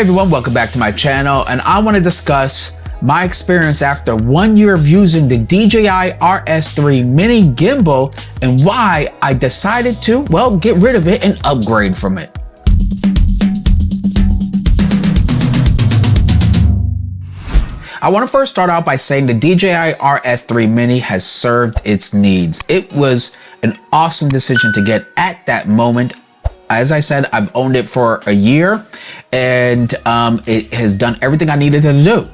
Hey everyone, welcome back to my channel, and I want to discuss my experience after 1 year of using the DJI RS3 Mini gimbal and why I decided to, well, get rid of it and upgrade from it. I want to first start out by saying the DJI RS3 Mini has served its needs. It was an awesome decision to get at that moment. As I said, I've owned it for a year and it has done everything I needed it to do.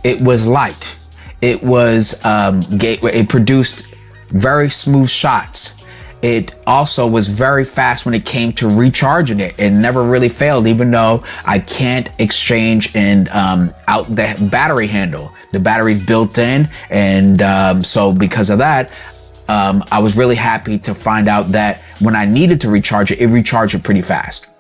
It was light. It was, it produced very smooth shots. It also was very fast when it came to recharging it. It never really failed, even though I can't exchange and out the battery handle. The battery's built in, and so because of that, I was really happy to find out that when I needed to recharge it, it recharged it pretty fast.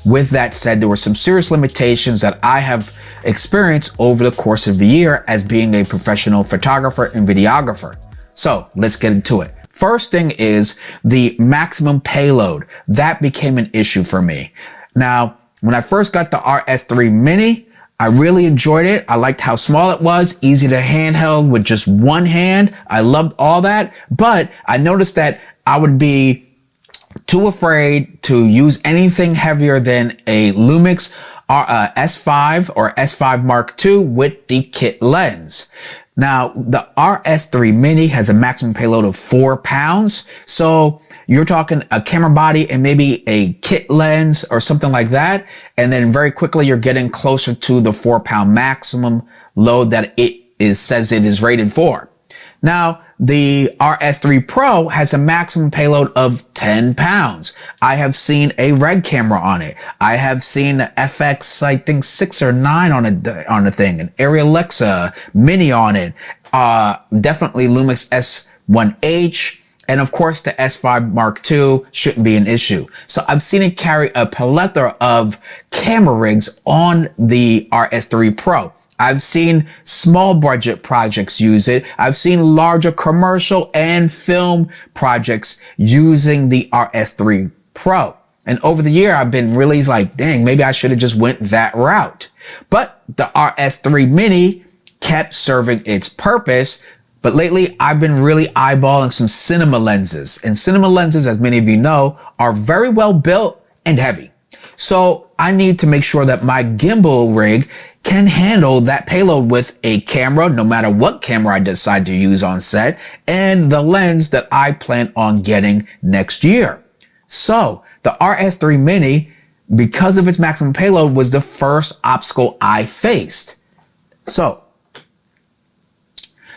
With that said, there were some serious limitations that I have experienced over the course of the year as being a professional photographer and videographer. So let's get into it. First thing is the maximum payload. That became an issue for me. Now, when I first got the RS3 Mini, I really enjoyed it. I liked how small it was, easy to handheld with just one hand. I loved all that, but I noticed that I would be too afraid to use anything heavier than a Lumix S5 or S5 Mark II with the kit lens. Now, the RS3 Mini has a maximum payload of 4 pounds. So you're talking a camera body and maybe a kit lens or something like that. And then very quickly, you're getting closer to the 4-pound maximum load that says it is rated for. Now, the RS3 Pro has a maximum payload of 10 pounds. I have seen a Red camera on it. I have seen the FX, I think 6 or 9 on the thing, an Ariel Alexa Mini on it. Definitely Lumix S1H. And of course, the S5 Mark II shouldn't be an issue. So I've seen it carry a plethora of camera rigs on the RS3 Pro. I've seen small budget projects use it. I've seen larger commercial and film projects using the RS3 Pro. And over the year, I've been really like, dang, maybe I should have just went that route. But the RS3 Mini kept serving its purpose. But lately, I've been really eyeballing some cinema lenses. And cinema lenses, as many of you know, are very well built and heavy. So I need to make sure that my gimbal rig can handle that payload with a camera, no matter what camera I decide to use on set, and the lens that I plan on getting next year. So the RS3 Mini, because of its maximum payload, was the first obstacle I faced. So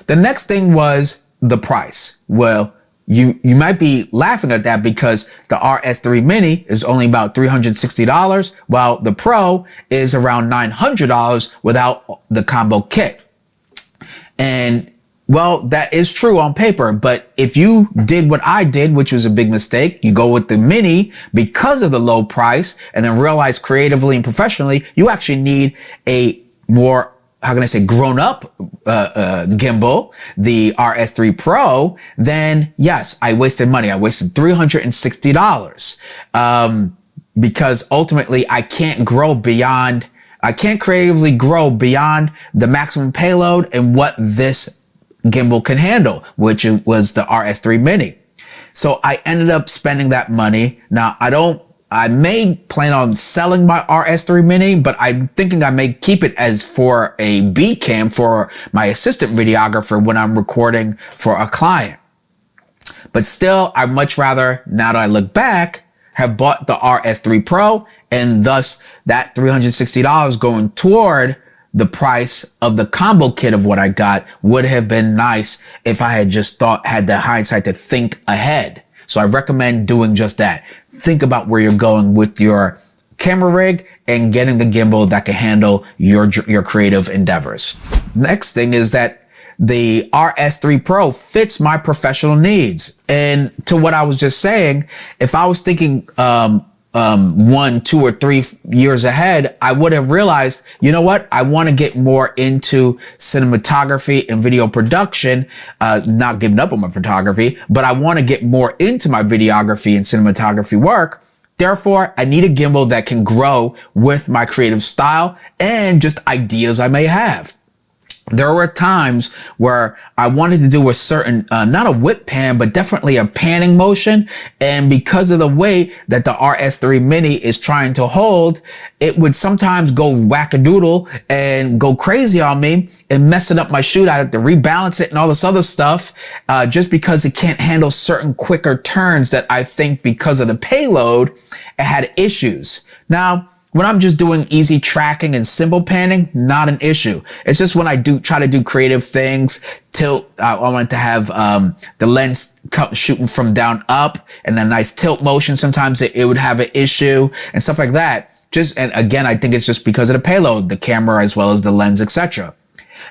the next thing was the price. Well, you might be laughing at that because the RS3 Mini is only about $360, while the Pro is around $900 without the combo kit. And well, that is true on paper, but if you did what I did, which was a big mistake, you go with the Mini because of the low price and then realize creatively and professionally, you actually need a more, how can I say, grown up gimbal, the RS3 Pro, then yes, I wasted money. I wasted $360 because ultimately I can't creatively grow beyond the maximum payload and what this gimbal can handle, which was the RS3 Mini. So I ended up spending that money. Now I may plan on selling my RS3 Mini, but I'm thinking I may keep it as for a B cam for my assistant videographer when I'm recording for a client. But still, I'd much rather, now that I look back, have bought the RS3 Pro, and thus that $360 going toward the price of the combo kit of what I got would have been nice if I had just had the hindsight to think ahead. So I recommend doing just that. Think about where you're going with your camera rig and getting the gimbal that can handle your creative endeavors. Next thing is that the RS3 Pro fits my professional needs. And to what I was just saying, if I was thinking 1, 2, or 3 years ahead, I would have realized, you know what? I want to get more into cinematography and video production, not giving up on my photography, but I want to get more into my videography and cinematography work. Therefore, I need a gimbal that can grow with my creative style and just ideas I may have. There were times where I wanted to do a certain, not a whip pan, but definitely a panning motion. And because of the weight that the RS3 Mini is trying to hold, it would sometimes go wackadoodle and go crazy on me and messing up my shoot. I had to rebalance it and all this other stuff, just because it can't handle certain quicker turns that I think because of the payload, it had issues. Now, when I'm just doing easy tracking and simple panning, not an issue. It's just when I try to do creative things, tilt, I want to have, the lens shooting from down up and a nice tilt motion. Sometimes it would have an issue and stuff like that. And again, I think it's just because of the payload, the camera, as well as the lens, etc.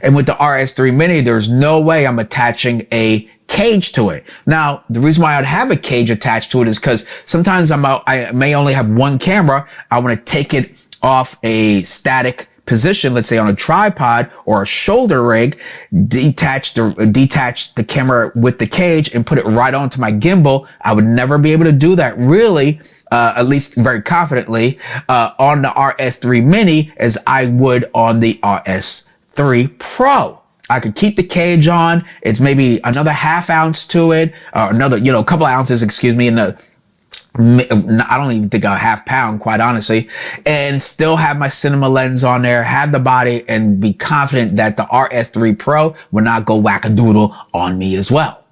And with the RS3 Mini, there's no way I'm attaching a cage to it. Now, the reason why I'd have a cage attached to it is because sometimes I may only have one camera. I want to take it off a static position, let's say on a tripod or a shoulder rig, detach the camera with the cage and put it right onto my gimbal. I would never be able to do that really, at least very confidently, on the RS3 Mini as I would on the RS3 Pro. I could keep the cage on. It's maybe another half ounce to it, or another, a couple of ounces, and I don't even think a half pound, quite honestly, and still have my cinema lens on there, have the body, and be confident that the RS3 Pro will not go wackadoodle on me as well.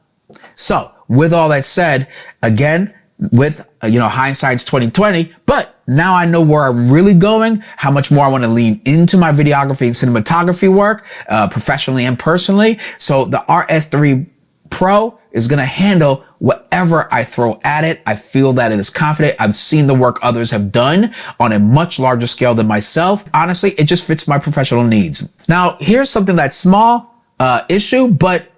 So with all that said, again, with, hindsight's 2020, but now I know where I'm really going, how much more I want to lean into my videography and cinematography work, professionally and personally. So the RS3 Pro is going to handle whatever I throw at it. I feel that it is confident. I've seen the work others have done on a much larger scale than myself. Honestly, it just fits my professional needs. Now, here's something that's small, issue, but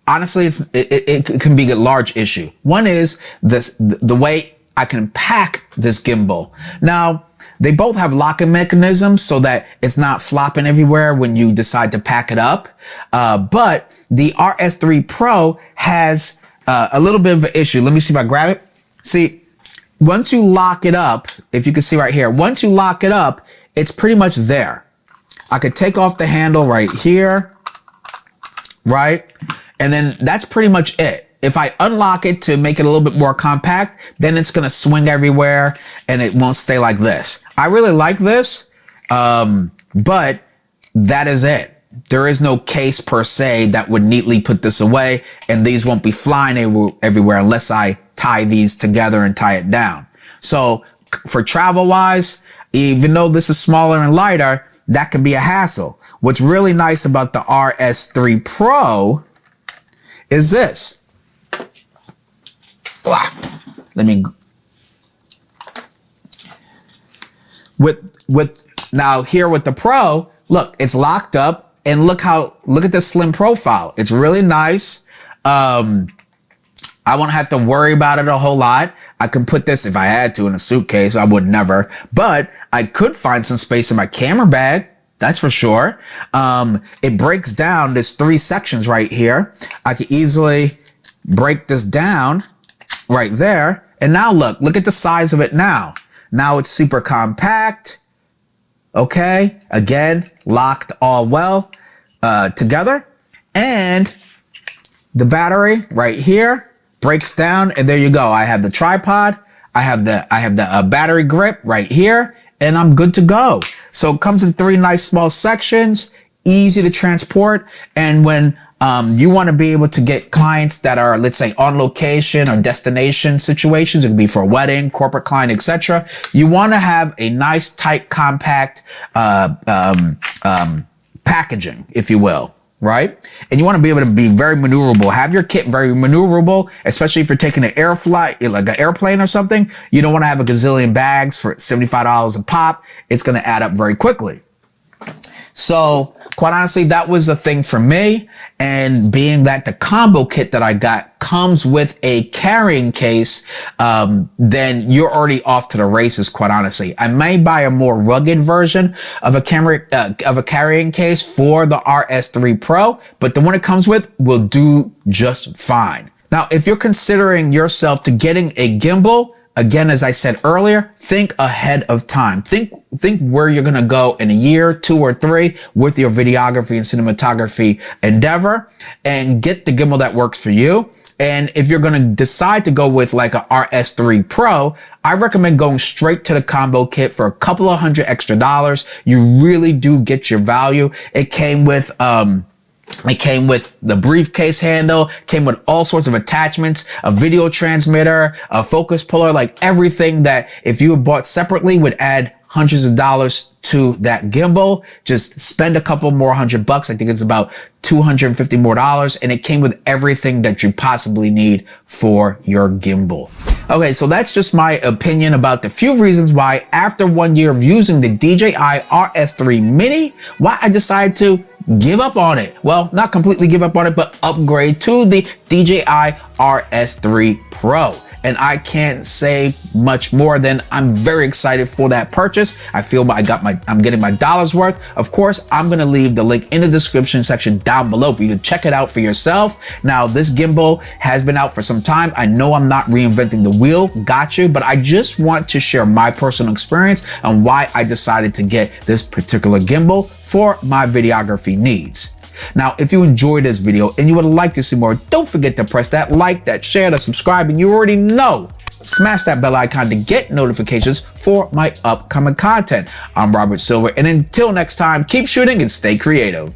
honestly, it can be a large issue. One is the way I can pack this gimbal. Now, they both have locking mechanisms so that it's not flopping everywhere when you decide to pack it up. But the RS3 Pro has a little bit of an issue. Let me see if I grab it. See, once you lock it up, if you can see right here, once you lock it up, it's pretty much there. I could take off the handle right here, right? And then that's pretty much it. If I unlock it to make it a little bit more compact, then it's going to swing everywhere and it won't stay like this. I really like this, but that is it. There is no case per se that would neatly put this away, and these won't be flying everywhere unless I tie these together and tie it down. So for travel wise, even though this is smaller and lighter, that can be a hassle. What's really nice about the RS3 Pro is this. Now here with the Pro, look, it's locked up, and look at the slim profile. It's really nice. I won't have to worry about it a whole lot. I can put this, if I had to, in a suitcase. I would never, but I could find some space in my camera bag. That's for sure. It breaks down. There's 3 sections right here. I could easily break this down right there. And now look at the size of it now. Now it's super compact. Okay. Again, locked all well, together. And the battery right here breaks down. And there you go. I have the tripod. I have the battery grip right here, and I'm good to go. So it comes in 3 nice small sections, easy to transport. And when you want to be able to get clients that are, let's say, on location or destination situations, it could be for a wedding, corporate client, etc. You want to have a nice, tight, compact packaging, if you will, right? And you want to be able to be very maneuverable. Have your kit very maneuverable, especially if you're taking an air flight, like an airplane or something. You don't want to have a gazillion bags for $75 a pop. It's going to add up very quickly. So quite honestly, that was a thing for me. And being that the combo kit that I got comes with a carrying case, then you're already off to the races, quite honestly. I may buy a more rugged version of a carrying case for the RS3 Pro, but the one it comes with will do just fine. Now, if you're considering yourself to getting a gimbal, again, as I said earlier, think ahead of time. Think where you're going to go in a year, 2 or 3 with your videography and cinematography endeavor, and get the gimbal that works for you. And if you're going to decide to go with like a RS3 Pro, I recommend going straight to the combo kit for a couple of $100 extra. You really do get your value. It came with the briefcase handle, came with all sorts of attachments, a video transmitter, a focus puller, like everything that if you had bought separately would add hundreds of dollars to that gimbal. Just spend a couple more $100. I think it's about $250 more, and it came with everything that you possibly need for your gimbal. Okay, so that's just my opinion about the few reasons why after 1 year of using the DJI RS3 Mini, why I decided to give up on it. Well, not completely give up on it, but upgrade to the DJI RS3 Pro. And I can't say much more than I'm very excited for that purchase. I feel I'm getting my dollar's worth. Of course, I'm going to leave the link in the description section down below for you to check it out for yourself. Now, this gimbal has been out for some time. I know I'm not reinventing the wheel, got you, but I just want to share my personal experience and why I decided to get this particular gimbal for my videography needs. Now, if you enjoyed this video and you would like to see more, don't forget to press that like, that share, that subscribe, and you already know, smash that bell icon to get notifications for my upcoming content. I'm Robert Silver, and until next time, keep shooting and stay creative.